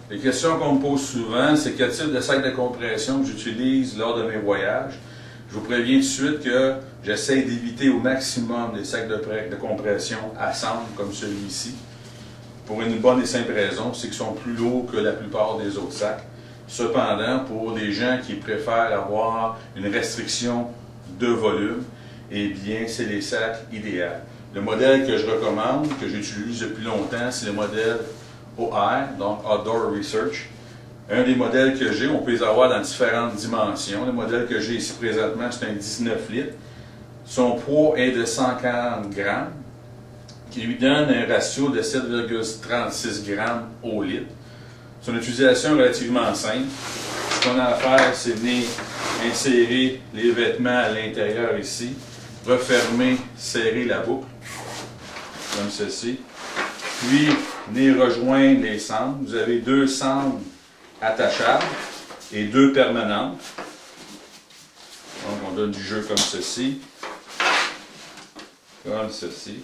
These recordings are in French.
Les questions qu'on me pose souvent, c'est quel type de sac de compression que j'utilise lors de mes voyages. Je vous préviens tout de suite que j'essaie d'éviter au maximum les sacs de compression à cendre comme celui-ci. Pour une bonne et simple raison, c'est qu'ils sont plus lourds que la plupart des autres sacs. Cependant, pour les gens qui préfèrent avoir une restriction de volume, eh bien, c'est les sacs idéaux. Le modèle que je recommande, que j'utilise depuis longtemps, c'est le modèle OR, donc Outdoor Research. Un des modèles que j'ai, on peut les avoir dans différentes dimensions. Le modèle que j'ai ici présentement, c'est un 19 litres. Son poids est de 140 grammes, qui lui donne un ratio de 7,36 grammes au litre. C'est une utilisation relativement simple. Ce qu'on a à faire, c'est venir insérer les vêtements à l'intérieur ici, refermer, serrer la boucle, comme ceci. Puis, venir rejoindre les cendres. Vous avez 2 cendres attachables et 2 permanentes. Donc, on donne du jeu comme ceci. Comme ceci.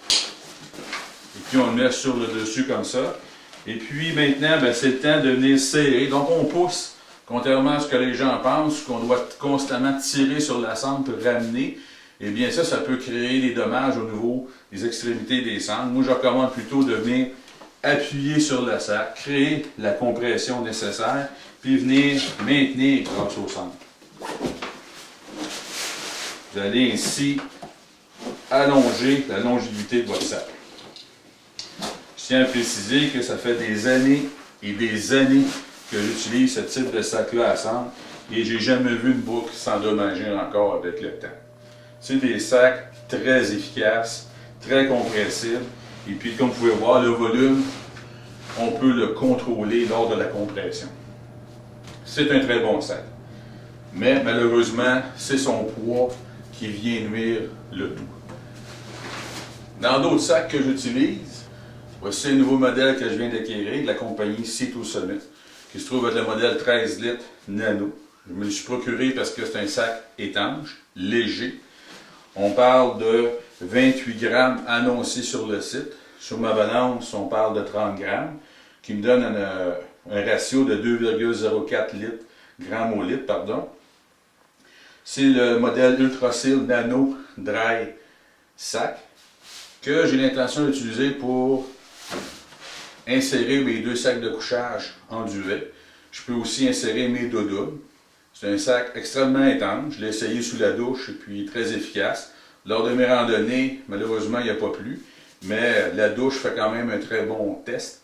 Et puis, on le met sur le dessus comme ça. Et puis, maintenant, c'est le temps de venir serrer. Donc, on pousse, contrairement à ce que les gens pensent, qu'on doit constamment tirer sur la cendre pour ramener. Eh bien, ça peut créer des dommages au niveau des extrémités des cendres. Moi, je recommande plutôt de venir appuyer sur le sac, créer la compression nécessaire, puis venir maintenir grâce au centre. Vous allez ainsi allonger la longévité de votre sac. Je tiens à préciser que ça fait des années et des années que j'utilise ce type de sac-là à cendre et j'ai jamais vu une boucle s'endommager encore avec le temps. C'est des sacs très efficaces, très compressibles et puis comme vous pouvez voir, le volume, on peut le contrôler lors de la compression. C'est un très bon sac. Mais malheureusement, c'est son poids qui vient nuire le tout. Dans d'autres sacs que j'utilise, voici un nouveau modèle que je viens d'acquérir de la compagnie C2 Summit, qui se trouve être le modèle 13 litres nano. Je me le suis procuré parce que c'est un sac étanche, léger. On parle de 28 grammes annoncés sur le site. Sur ma balance, on parle de 30 grammes, qui me donne un ratio de 2,04 grammes au litre. C'est le modèle Ultrasil Nano Dry Sac que j'ai l'intention d'utiliser pour insérer mes 2 sacs de couchage en duvet. Je peux aussi insérer mes doudounes. C'est un sac extrêmement étanche. Je l'ai essayé sous la douche et puis très efficace. Lors de mes randonnées, malheureusement, il n'y a pas plu, mais la douche fait quand même un très bon test.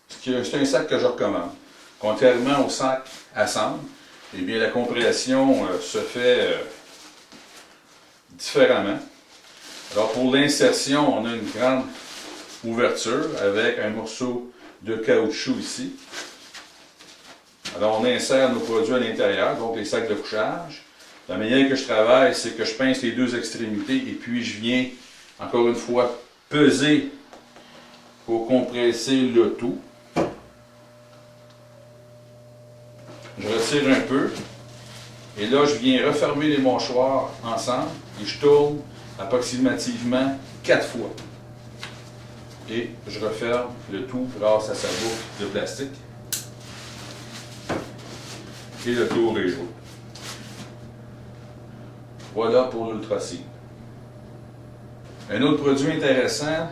C'est un sac que je recommande. Contrairement au sac à cendre, eh bien, la compression se fait différemment. Alors, pour l'insertion, on a une grande ouverture avec un morceau de caoutchouc ici. Alors, on insère nos produits à l'intérieur, donc les sacs de couchage. La manière que je travaille, c'est que je pince les 2 extrémités et puis je viens, encore une fois, peser pour compresser le tout. Je retire un peu et là, je viens refermer les mâchoires ensemble et je tourne approximativement 4 fois. Et je referme le tout grâce à sa boucle de plastique. Et le tour est joué. Voilà pour l'Ultrasil. Un autre produit intéressant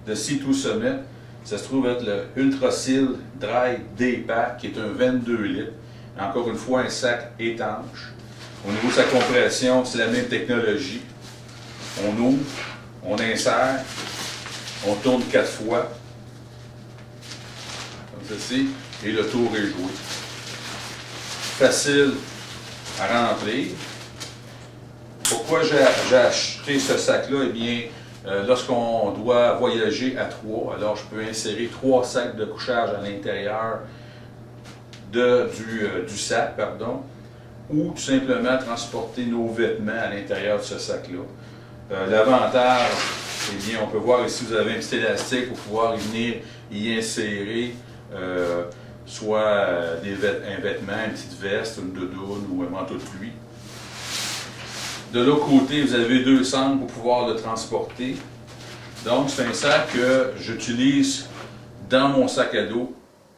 de C2 Summit, ça se trouve être le Ultrasil Dry Day Pack, qui est un 22 litres. Encore une fois, un sac étanche. Au niveau de sa compression, c'est la même technologie. On ouvre, on insère, on tourne 4 fois, comme ceci, et le tour est joué. Facile à remplir. Pourquoi j'ai acheté ce sac-là? Eh bien, lorsqu'on doit voyager à 3, alors je peux insérer 3 sacs de couchage à l'intérieur du sac, ou tout simplement transporter nos vêtements à l'intérieur de ce sac-là. L'avantage, eh bien, on peut voir ici, vous avez un petit élastique pour pouvoir venir y insérer soit un vêtement, une petite veste, une doudoune ou un manteau de pluie. De l'autre côté, vous avez 2 cendres pour pouvoir le transporter. Donc, c'est un sac que j'utilise dans mon sac à dos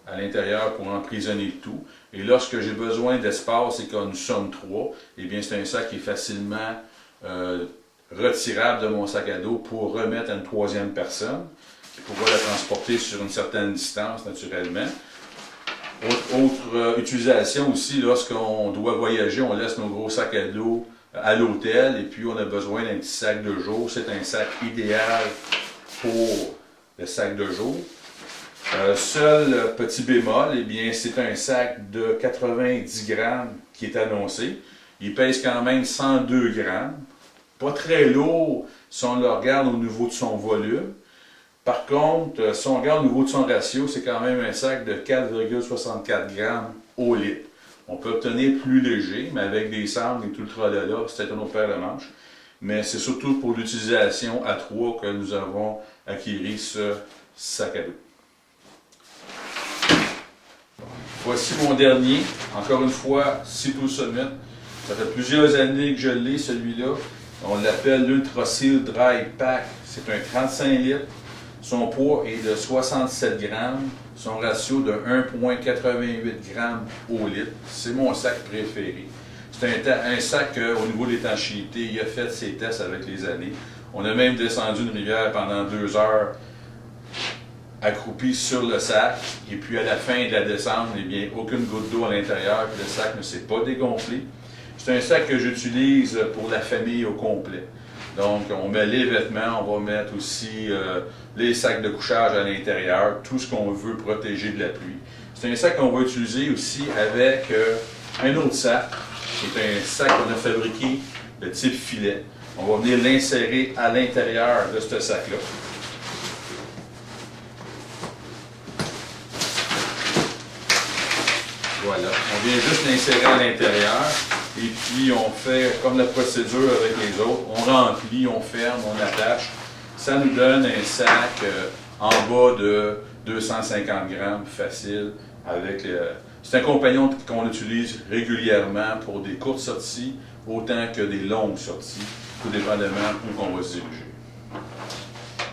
à l'intérieur pour emprisonner le tout. Et lorsque j'ai besoin d'espace et que nous sommes trois, eh bien, c'est un sac qui est facilement retirable de mon sac à dos pour remettre à une troisième personne qui pourra la transporter sur une certaine distance, naturellement. Autre utilisation aussi, lorsqu'on doit voyager, on laisse nos gros sacs à dos à l'hôtel et puis on a besoin d'un petit sac de jour. C'est un sac idéal pour le sac de jour. Seul petit bémol, eh bien, c'est un sac de 90 grammes qui est annoncé. Il pèse quand même 102 grammes. Pas très lourd si on le regarde au niveau de son volume. Par contre, si on regarde au niveau de son ratio, c'est quand même un sac de 4,64 grammes au litre. On peut obtenir plus léger, mais avec des sangles et tout le tralala, c'est un autre paire de manches. Mais c'est surtout pour l'utilisation à trois que nous avons acquis ce sac à dos. Voici mon dernier, encore une fois, Sea-Doo Summit. Ça fait plusieurs années que je l'ai, celui-là. On l'appelle l'Ultra Seal Dry Pack. C'est un 35 litres. Son poids est de 67 grammes. Son ratio de 1,88 grammes au litre. C'est mon sac préféré. C'est un sac au niveau de l'étanchéité. Il a fait ses tests avec les années. On a même descendu une rivière pendant 2 heures accroupi sur le sac, et puis à la fin de la descente, eh bien, aucune goutte d'eau à l'intérieur, puis le sac ne s'est pas dégonflé. C'est un sac que j'utilise pour la famille au complet. Donc, on met les vêtements, on va mettre aussi les sacs de couchage à l'intérieur, tout ce qu'on veut protéger de la pluie. C'est un sac qu'on va utiliser aussi avec un autre sac, qui est un sac qu'on a fabriqué de type filet. On va venir l'insérer à l'intérieur de ce sac-là. Voilà, on vient juste l'insérer à l'intérieur et puis on fait comme la procédure avec les autres. On remplit, on ferme, on attache. Ça nous donne un sac en bas de 250 grammes facile. C'est un compagnon qu'on utilise régulièrement pour des courtes sorties autant que des longues sorties, tout dépendamment où on va se diriger.